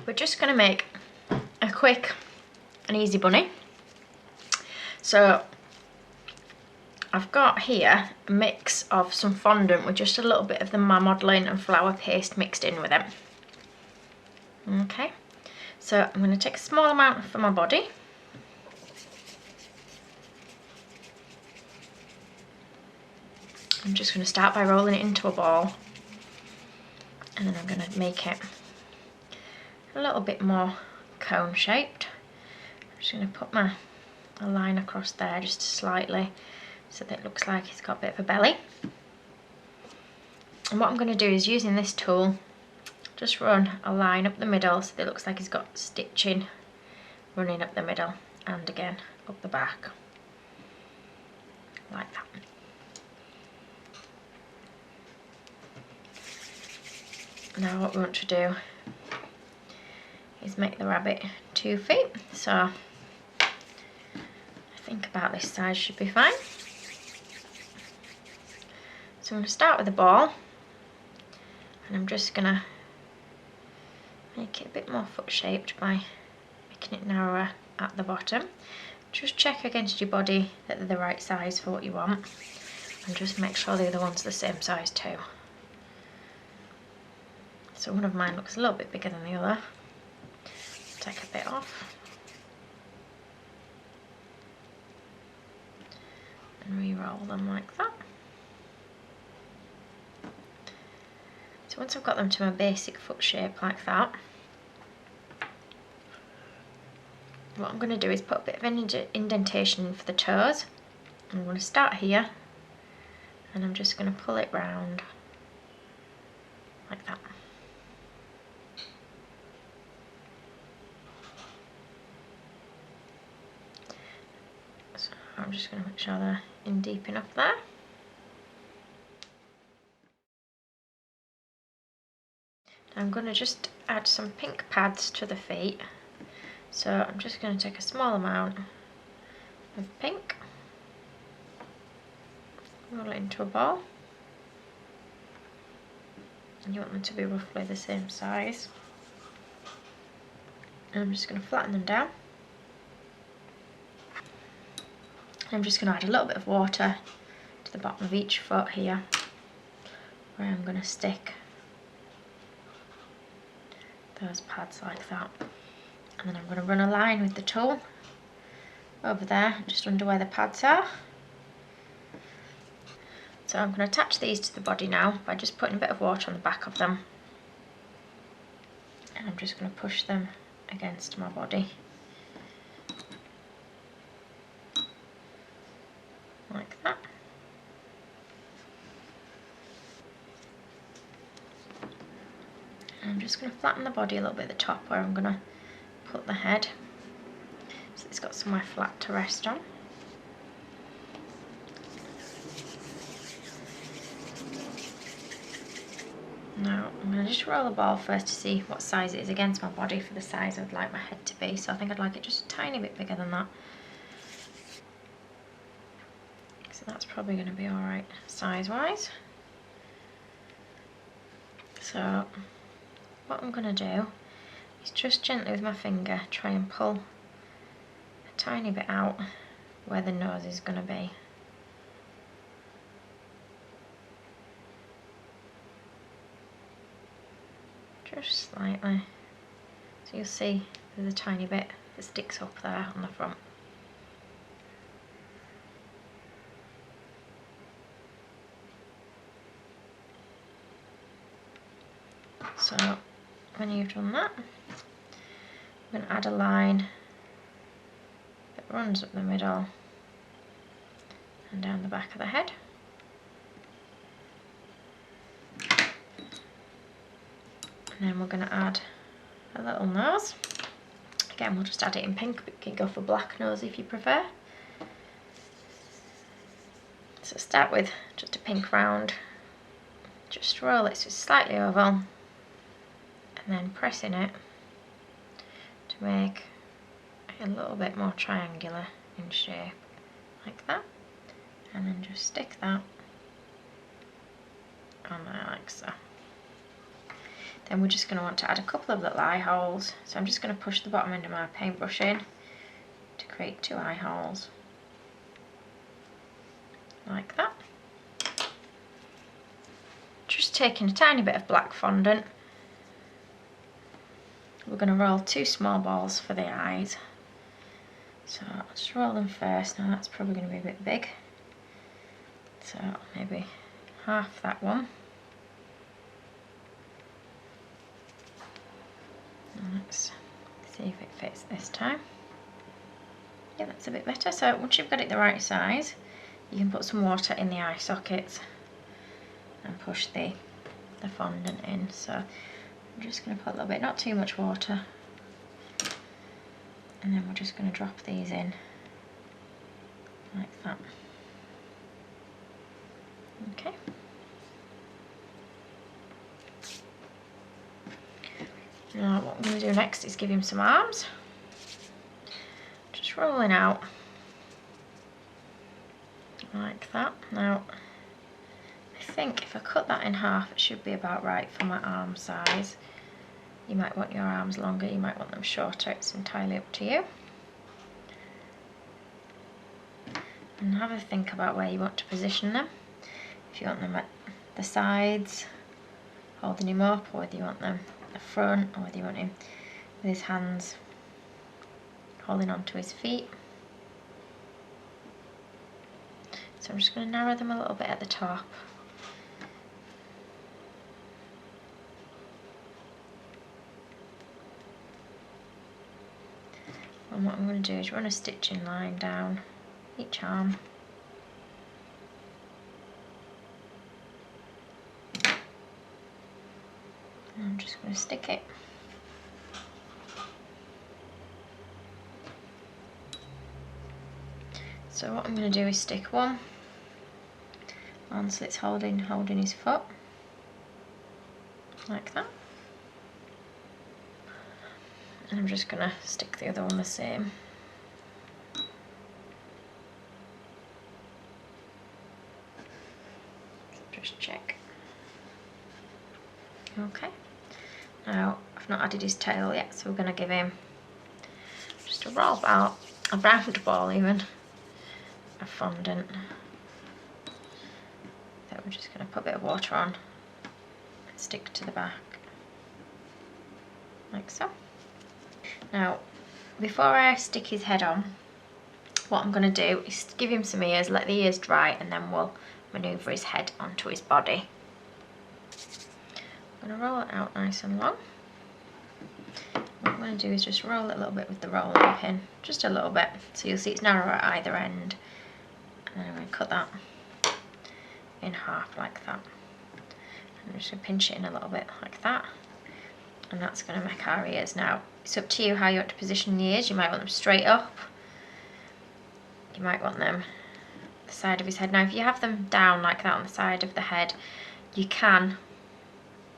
we're just going to make a quick and easy bunny. So I've got here a mix of some fondant with just a little bit of the modelling and flour paste mixed in with it. Okay, so I'm going to take a small amount for my body. I'm just going to start by rolling it into a ball, and then I'm going to make it a little bit more cone shaped. I'm just going to put a line across there just slightly so that it looks like it's got a bit of a belly. And what I'm going to do is, using this tool, just run a line up the middle so that it looks like it's got stitching running up the middle and again up the back, like that. Now what we want to do is make the rabbit 2 feet, so I think about this size should be fine. So I'm going to start with the ball, and I'm just going to make it a bit more foot shaped by making it narrower at the bottom. Just check against your body that they're the right size for what you want, and just make sure the other one's the same size too. So one of mine looks a little bit bigger than the other. Take a bit off and re-roll them like that. So once I've got them to my basic foot shape like that, what I'm going to do is put a bit of an indentation for the toes. I'm going to start here, and I'm just going to pull it round like that. So I'm just going to make sure they're in deep enough there. I'm going to just add some pink pads to the feet. So I'm just going to take a small amount of pink, roll it into a ball, and you want them to be roughly the same size. And I'm just going to flatten them down. And I'm just going to add a little bit of water to the bottom of each foot here, where I'm going to stick those pads like that. And then I'm going to run a line with the tool over there, just under where the pads are. So I'm going to attach these to the body now by just putting a bit of water on the back of them. And I'm just going to push them against my body. Like that. And I'm just going to flatten the body a little bit at the top where I'm going to put the head, so it's got somewhere flat to rest on. Now I'm going to just roll the ball first to see what size it is against my body for the size I'd like my head to be. So I think I'd like it just a tiny bit bigger than that. So that's probably going to be alright size wise. So what I'm going to do is just gently with my finger try and pull a tiny bit out where the nose is going to be. Just slightly. So you'll see there's a tiny bit that sticks up there on the front. So when you've done that, I'm going to add a line that runs up the middle and down the back of the head. And then we're going to add a little nose. Again, we'll just add it in pink, but you can go for black nose if you prefer. So start with just a pink round, just roll it so it's slightly oval, and then pressing it to make it a little bit more triangular in shape, like that. And then just stick that on there like so. then we're just going to want to add a couple of little eye holes. So I'm just going to push the bottom end of my paintbrush in to create 2 eye holes, like that. Just taking a tiny bit of black fondant, we're going to roll 2 small balls for the eyes. So I'll just roll them first. Now that's probably going to be a bit big, so maybe half that one. Let's see if it fits this time. Yeah, that's a bit better. So once you've got it the right size, you can put some water in the eye sockets and push the fondant in. So I'm just going to put a little bit, not too much water, and then we're just going to drop these in like that. Okay. Now what I'm going to do next is give him some arms. Just rolling out like that. Now I think if I cut that in half, it should be about right for my arm size. You might want your arms longer, you might want them shorter, it's entirely up to you. And have a think about where you want to position them. If you want them at the sides, holding him up, or whether you want them at the front, or whether you want him with his hands holding onto his feet. So I'm just going to narrow them a little bit at the top. And what I'm going to do is run a stitching line down each arm. And I'm just going to stick it. So what I'm going to do is stick one on so it's holding his foot, like that. And I'm just going to stick the other one the same. Just check. Okay. Now I've not added his tail yet, so we're going to give him just a round ball even, of fondant. So we're just going to put a bit of water on and stick to the back, like so. Now, before I stick his head on, what I'm going to do is give him some ears, let the ears dry, and then we'll manoeuvre his head onto his body. I'm going to roll it out nice and long. What I'm going to do is just roll it a little bit with the rolling pin, just a little bit, so you'll see it's narrow at either end. And then I'm going to cut that in half like that. And I'm just going to pinch it in a little bit like that. And that's going to make our ears. Now, it's up to you how you want to position the ears. You might want them straight up. You might want them the side of his head. Now, if you have them down like that on the side of the head, you can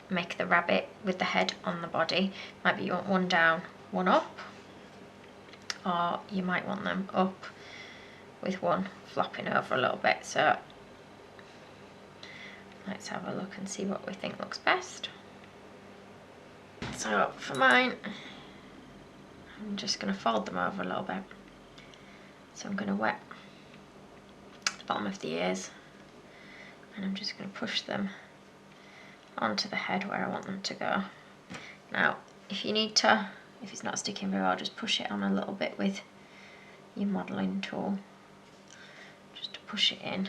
make the rabbit with the head on the body. Might be you want one down, one up. Or you might want them up with one flopping over a little bit. So, let's have a look and see what we think looks best. So for mine, I'm just going to fold them over a little bit. So I'm going to wet the bottom of the ears, and I'm just going to push them onto the head where I want them to go. Now, if you need to, if it's not sticking very well, just push it on a little bit with your modelling tool, just to push it in.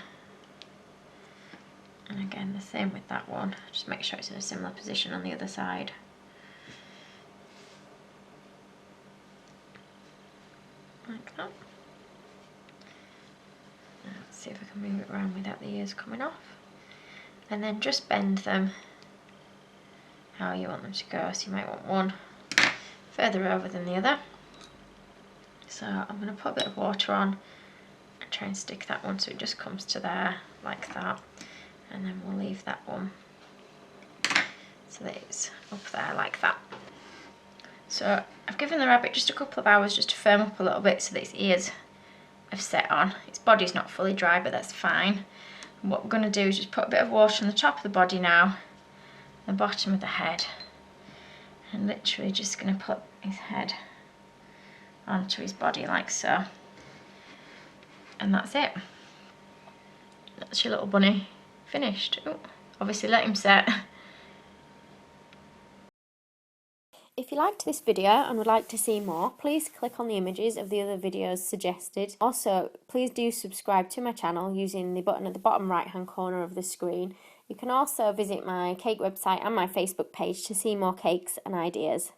And again, the same with that one, just make sure it's in a similar position on the other side. Like that. Now, let's see if I can move it around without the ears coming off. And then just bend them how you want them to go. So you might want one further over than the other. So I'm going to put a bit of water on and try and stick that one so it just comes to there like that. And then we'll leave that one so that it's up there like that. So I've given the rabbit just a couple of hours just to firm up a little bit so that its ears have set on. Its body's not fully dry, but that's fine. What we're going to do is just put a bit of water on the top of the body now, the bottom of the head, And literally just going to put his head onto his body like so. And that's it. That's your little bunny finished. Ooh, obviously let him set. If you liked this video and would like to see more, please click on the images of the other videos suggested. Also, please do subscribe to my channel using the button at the bottom right hand corner of the screen. You can also visit my cake website and my Facebook page to see more cakes and ideas.